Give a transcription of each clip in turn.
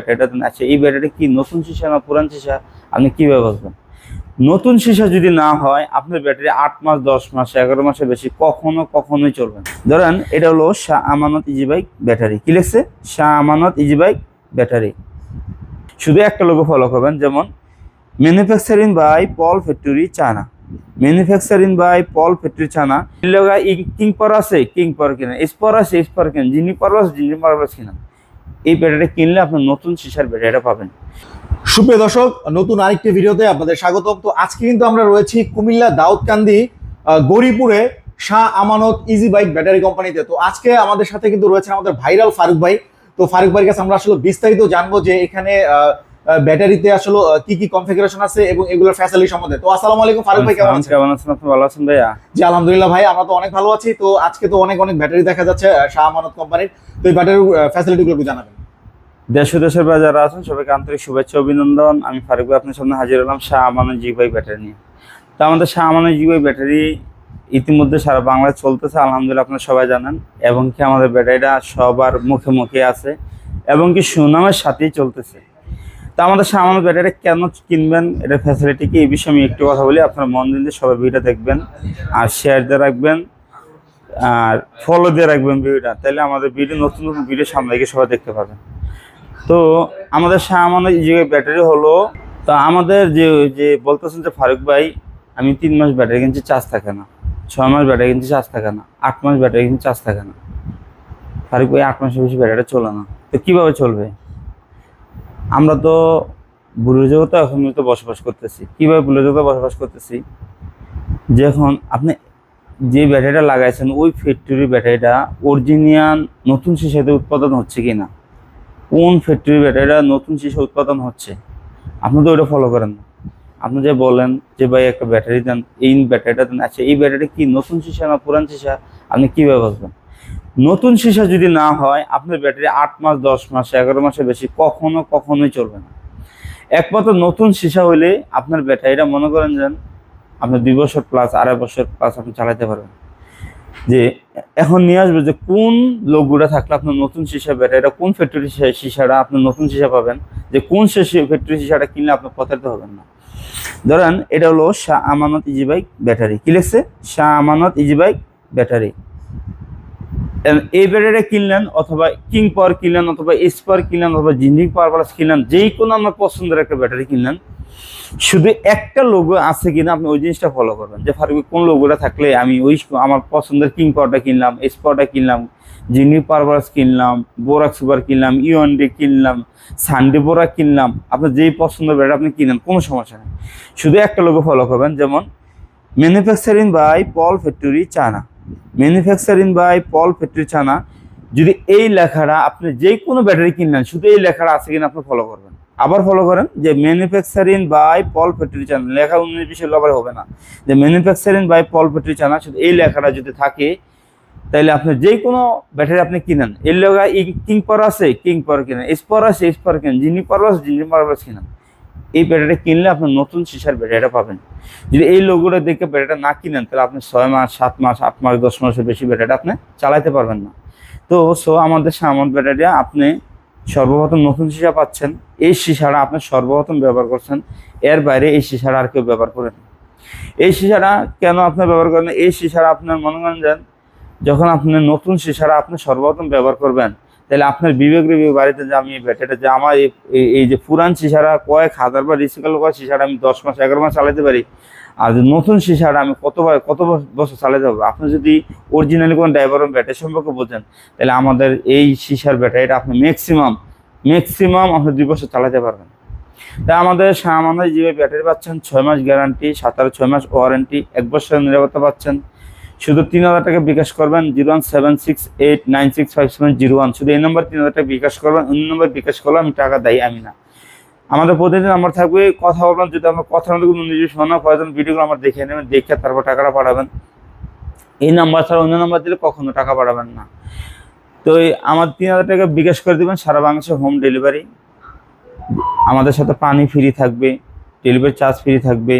ব্যাটারিটা দেন। আচ্ছা, এই ব্যাটারি কি নতুন সীসা না পুরান সীসা, আপনি কিভাবে বুঝবেন? নতুন সীসা যদি না হয় আপনার ব্যাটারি 8 মাস 10 মাস 11 মাসের বেশি কখনোই চলবে না। ধরেন এটা হলো Shah Amanat easy bike battery. কি লিখছে? Shah Amanat easy bike battery. শুধু একটা লোগো ফলো করবেন, যেমন manufacturing by Paul factory China, manufacturing by Paul factory China. King power আছে, কিং পাওয়ার কিনা, স্পার আছে, স্পার কিনা, জিনি পাওয়ার আছে, জিনি পাওয়ার কিনা। এই ব্যাটারি কিনলে আপনার নতুন সীসার ব্যাটারিটা পাবেন। সুপ্রিয় দর্শক, নতুন আরেকটি ভিডিওতে আপনাদের স্বাগতম। তো আজকে কিন্তু আমরা রয়েছি Comilla Daudkandi গৌরীপুরে Shah Amanat easy bike battery কোম্পানিতে। তো আজকে আমাদের সাথে কিন্তু রয়েছে আমাদের ভাইরাল ফারুক ভাই। তো ফারুক ভাইয়ের কাছে আমরা আসলে বিস্তারিত জানবো যে এখানে ব্যাটারিতে আসলে কি কি কনফিগারেশন আছে এবং এগুলোর ফ্যাসিলিটি সম্বন্ধে। তো আসসালামু আলাইকুম ফারুক ভাই, কেমন আছেন? আপনি ভালো আছেন ভাইয়া? জি আলহামদুলিল্লাহ ভাই, আমরা তো অনেক ভালো আছি। তো আজকে তো অনেক ব্যাটারি দেখা যাচ্ছে শাহ আমানত কোম্পানির। তো এই ব্যাটারির ফ্যাসিলিটিগুলো একটু জানাবেন। দেশের বাইরে যারা আছেন সবাইকে আন্তরিক শুভেচ্ছা অভিনন্দন। আমি ফারুক ভাই আপনার সামনে হাজির হলাম শাহ আমানত জি বাইক ব্যাটারি নিয়ে। তো আমাদের শাহ আমানত জি বাইক ব্যাটারি ইতিমধ্যে সারা বাংলায় চলতেছে, আলহামদুলিল্লাহ আপনারা সবাই জানেন। এবং কি আমাদের ব্যাটারিটা সবার মুখে মুখে আছে এবং কি সুনামের সাথেই চলতেছে। তো আমাদের শাহ আমানত ব্যাটারি কেন কিনবেন, এটার ফ্যাসিলিটি কি, এই বিষয়ে আমি একটু কথা বলি। আপনারা মন দিলে সবাই ভিডিও দেখবেন আর শেয়ার দিয়ে রাখবেন আর ফলো দিয়ে রাখবেন ভিডিওটা, তাহলে আমাদের নতুন ভিডিও সামনে গিয়ে সবাই দেখতে পাবেন। তো আমাদের শাহ আমানত যে ব্যাটারি হলো, তো আমাদের যে বলতেছেন যে ফারুক ভাই আমি 3 মাস ব্যাটারি কিনছি, চার্জ থাকে না, 6 মাস ব্যাটারি কিনছি, চার্জ থাকে না, 8 মাস ব্যাটারি কিনছি, চার্জ থাকে না। ফারুক ভাই 8 মাসের বেশি ব্যাটারিটা চলে না, তো কীভাবে চলবে? আমরা তো বুড়ো জগতে এখন তো বসবাস করতেছি। কীভাবে বুড়ো জগতে বসবাস করতেছি? যখন আপনি যে ব্যাটারিটা লাগাইছেন ওই ফ্যাক্টরির ব্যাটারিটা অরিজিনাল নতুন সীসাতে উৎপাদন হচ্ছে কি না, কোন ফ্যাক্টরির ব্যাটারিটা নতুন সীসা উৎপাদন হচ্ছে, আপনি তো ওইটা ফলো করেন না। আপনি যে বলেন যে ভাই একটা ব্যাটারি দেন, এই ব্যাটারিটা দেন। আচ্ছা, এই ব্যাটারি কি নতুন সীসা না পুরান সীসা, আপনি কীভাবে বুঝবেন? নতুন সীসা যদি না হয় আপনার ব্যাটারি 8 মাস 10 মাস 11 মাসের বেশি কখনোই চলবে না। একমাত্র নতুন সীসা হইলে আপনার ব্যাটারিটা মনে করেন যেন আপনি 2 বছর প্লাস 2.5 বছর প্লাস আপনি চালাতে পারবেন। যে এখন নিয়ে আসবে যে কোন লোগোটা থাকলে আপনার নতুন সীসা ব্যাটারিটা, কোন ফ্যাক্টরি সীসাটা আপনার নতুন সীসা পাবেন, যে কোন ফ্যাক্টরি সীসাটা কিনলে আপনার প্রতারিত হবেন না। ধরেন এটা হলো Shah Amanat easy bike battery. কি লিখছে? Shah Amanat easy bike battery. এই ব্যাটারিটা কিনলেন অথবা কিং পাওয়ার কিনলেন অথবা স্পার কিনলেন অথবা জিনিং পাওয়ার প্লাস কিনলেন, যেই কোনো আপনার পছন্দের একটা ব্যাটারি কিনলেন, শুধু একটা লোগো আছে কিনা আপনি ওই জিনিসটা ফলো করবেন। যে ফারুক কোন লোগোটা থাকলে আমি ওই আমার পছন্দের কিং পাওয়ারটা কিনলাম, স্পারটা কিনলাম, জিনি পাওয়ার কিনলাম, বোরাক সুপার কিনলাম, ইউএনডি কিনলাম, সানডে বোরাক কিনলাম, আপনার যেই পছন্দের ব্যাটারি আপনি কিনেন, কোনো সমস্যা নেই। শুধু একটা লোগো ফলো করবেন, যেমন manufacturing by Paul factory China, manufacturing by Paul factory China. যদি এই লেখাটা আপনি যে কোনো ব্যাটারি কিনলেন শুধু এই লেখাটা আছে কিনা আপনি ফলো করবেন। আবার ফলো করেন যে manufacturing by Paul factory China, লেখা 19-20 আবার হবে না, যে manufacturing by Paul factory China, শুধু এই লেখাটা যদি থাকে তাহলে আপনি যে কোনো ব্যাটারি আপনি কিনেন, এর লেখা কিং পাওয়ার আছে, কিং পাওয়ার কিনেন, স্পার আছে, স্পার কিনেন, জিনি পাওয়ার আছে, জিনি পাওয়ার কিনেন। এই ব্যাটারিটা কিনলে আপনার নতুন সীসার ব্যাটারিটা পাবেন। যদি এই লোগোটা দেখে ব্যাটারিটা না কিনেন তাহলে আপনি 6 মাস 7 মাস 8 মাস 10 মাসের বেশি ব্যাটারিটা আপনি চালাতে পারবেন না। তো আমাদের শাহ আমানত ব্যাটারিটা আপনি সর্বপ্রথম নতুন সীসা পাচ্ছেন, এই সীসাটা আপনি সর্বপ্রথম ব্যবহার করছেন, এর বাইরে এই সীসাটা আর কেউ ব্যবহার করেন। এই সীসাটা কেন আপনি ব্যবহার করেন? এই সীসাটা আপনার মনে করেন যখন আপনি নতুন সীসাটা আপনি সর্বপ্রথম ব্যবহার করবেন, তাহলে আপনার বিবেক বাড়িতে যে আমি ব্যাটারিটা যে আমার এই যে পুরান সীসাটা কয়েক হাজার বা রিসাইকেল করা সীসাটা আমি 10 মাস 11 মাস চালাতে পারি, আর নতুন সীসাটা আমি কত বছর চালাতে পারবো। আপনি যদি অরিজিনালি কোনো ড্রাইভার ব্যাটারি সম্পর্কে বোঝেন, তাহলে আমাদের এই সীসার ব্যাটারিটা আপনি ম্যাক্সিমাম আপনি 2 বছর চালাতে পারবেন। তাই আমাদের শাহ আমানত যে ব্যাটারি পাচ্ছেন 6 মাস গ্যারান্টি, 6 মাস ওয়ারেন্টি, 1 বছরের নিরাপত্তা পাচ্ছেন। শুধু 3000 টাকা বিকাশ করবেন 01768965701, শুধু এই নম্বর 3000 টাকা বিকাশ করবেন। অন্য নম্বর বিকাশ করলে আমি টাকা দেই আমি না। আমাদের প্রতিদিন নাম্বার থাকবে, কথা বলবেন। যদি আমার কথার মধ্যে কোনো নিজস্ব শোনা প্রয়োজন, ভিডিওগুলো আমার দেখে নেবেন, দেখে তারপর টাকাটা পাঠাবেন। এই নাম্বার ছাড়া অন্য নাম্বার দিলে কখনো টাকা পাঠাবেন না। তো আমার 3000 টাকা বিকাশ করে দেবেন, সারা বাংলাদেশে হোম ডেলিভারি। আমাদের সাথে পানি ফ্রি থাকবে, ডেলিভারি চার্জ ফ্রি থাকবে।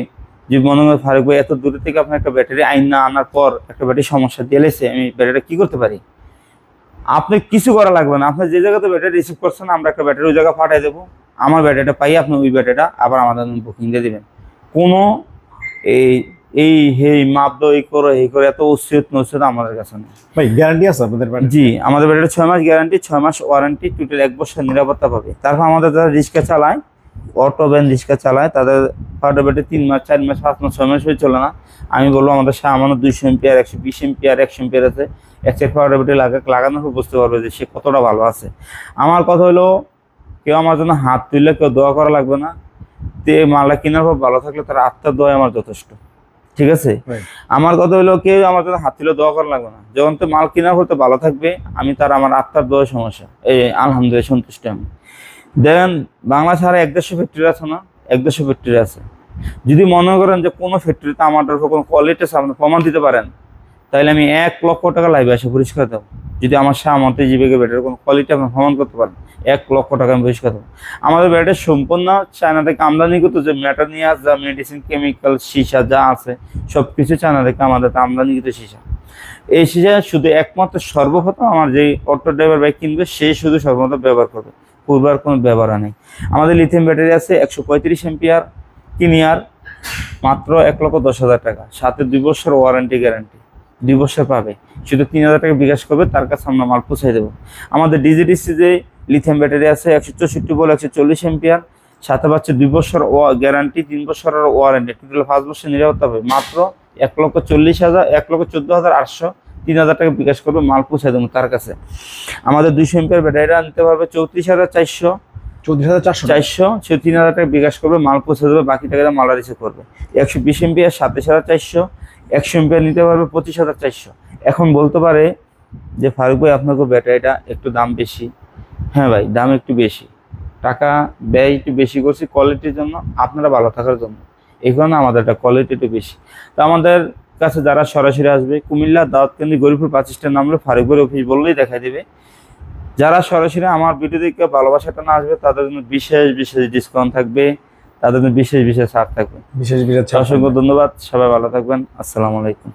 যদি মনে হয় ফারুক ভাই এত দূরে থেকে আপনার একটা ব্যাটারি আইন না আনার পর একটা ব্যাটারি সমস্যা দিয়েছে, আমি ব্যাটারিটা কী করতে পারি? আপনি কিছু করা লাগবে না, আপনি যে জায়গাতে ব্যাটারি রিসিভ করছেন আমরা একটা ব্যাটারি ওই জায়গায় পাঠিয়ে দেবো, আমার ব্যাটারিটা পাই আপনি ওই ব্যাটারিটা আবার আমাদের বুকিং দিয়ে দেবেন। কোনো এই এই হেই মাপ দাও এই করে এত উচিত নচিত আমাদের কাছে নেই ভাই। গ্যারান্টি আছে আপনাদের ব্যাটারি? জি, আমাদের ব্যাটারি 6 মাস গ্যারান্টি, 6 মাস ওয়ারেন্টি, টোটাল 1 বছর নিরাপত্তা পাবে। তারপর আমাদের যারা রিক্সা চালায়, অটো ভ্যান রিক্সা চালায়, তাদের পাউডার ব্যাটারি 3 মাস 4 মাস 5 মাস 6 মাস হয়ে চলে না। আমি বলবো আমাদের Shah Amanat 200 ampere 120 ampere 100 ampere আছে, এক সাইড পাউডার ব্যাটারি লাগানোর পর বুঝতে পারবে যে সে কতটা ভালো আছে। আমার কথা হলো কেউ আমার জন্য হাত তুললে কেউ দোয়া করা লাগবে না, তে মালা কেনার পর ভালো থাকলে তার আত্মার দোয়া আমার যথেষ্ট, ঠিক আছে? আমার কথা হলো কেউ আমার জন্য হাত তুলে দোয়া করা লাগবে না, যখন তো মাল কেনার পর তো ভালো থাকবে আমি তার আমার আত্মার দোয়া সমস্যা এই আলহামদুলিল্লাহ সন্তুষ্ট আমি। দেখেন বাংলা ছাড়া 1-150 ফ্যাক্টরি আছে না, 1-150 ফ্যাক্টরি আছে। যদি মনে করেন যে কোনো ফ্যাক্টরিতে আমার কোনো কোয়ালিটি আছে আপনি প্রমাণ দিতে পারেন, তাহলে আমি 1 লক্ষ টাকা লাইভে আসে পরিষ্কার দেবো। যদি আমার সামর্থ্য জীবিকা ব্যাটারি কোনো কোয়ালিটি আপনি প্রমাণ করতে পারেন, 1 লক্ষ টাকা আমি পরিষ্কার দেবো। আমাদের ব্যাটারি সম্পূর্ণ চায়না থেকে আমদানি করতে, যে ম্যাটারনিয়াস যা মেডিসিন কেমিক্যাল সীসা যা আছে সব কিছু চায়না থেকে আমাদের আমদানিকৃত সীসা। এই সীসা শুধু একমাত্র সর্বপ্রথম আমার যে অটো ড্রাইভার বাইক কিনবে সে শুধু সর্বপ্রথম ব্যবহার করবে, পূর্বার কোনো ব্যবহার নেই। আমাদের লিথিয়াম ব্যাটারি আছে 135 এম্পিয়ার, কিনিয়ার মাত্র 1,10,000 টাকা, সাথে 2 বছর ওয়ারেন্টি গ্যারান্টি, 2 বছর পাবে। শুধু 3,000 টাকা বিকাশ করবে, তার কাছে আমরা মাল পৌঁছাই দেবো। আমাদের ডিজিডিসি যে লিথিয়াম ব্যাটারি আছে 164 বল 140 এম্পিয়ার, সাথে পাচ্ছে 2 বছর গ্যারান্টি, 3 বছরের ওয়ারেন্টি, টোটাল 5 বছর নিরাপত্তা পাবে। মাত্র 1,40,000 1,14,800, 3,000 টাকা বিকাশ করবে, মাল পৌঁছাই দেবো তার কাছে। আমাদের 200 এম্পিয়ার ব্যাটারিটা নিতে পারবে 34,400, 34,400 সে 3,000 টাকা বিকাশ করবে, মাল পৌঁছে দেবে, বাকি টাকা মাল রিসিভ করবে। 120 এম্পিয়ার 27,400, 100 এম্পিয়ার নিতে পারবে 25,400। এখন বলতে পারে যে ফারুক ভাই আপনাকে ব্যাটারিটা একটু দাম বেশি। হ্যাঁ ভাই, দাম একটু বেশি, টাকা ব্যয় একটু বেশি করছি কোয়ালিটির জন্য, আপনারা ভালো থাকার জন্য, এই কারণে আমাদের একটা কোয়ালিটি একটু বেশি। তো আমাদের কাছে যারা সরাসরি আসবে, কুমিল্লা দাউদকান্দি গরিপুর 25 স্ট্যান্ড নামলে ফারুক ভাই অফিস বললেই দেখাই দেবে। যারা সরাসরি আমার ভিডিও দেখে ভালোবাসাটা না আসবে তাদের জন্য বিশেষ বিশেষ ডিসকাউন্ট থাকবে, তাদের জন্য বিশেষ বিশেষ ছাড় থাকবে। বিশেষ অসংখ্য ধন্যবাদ, সবাই ভালো থাকবেন, আসসালামু আলাইকুম।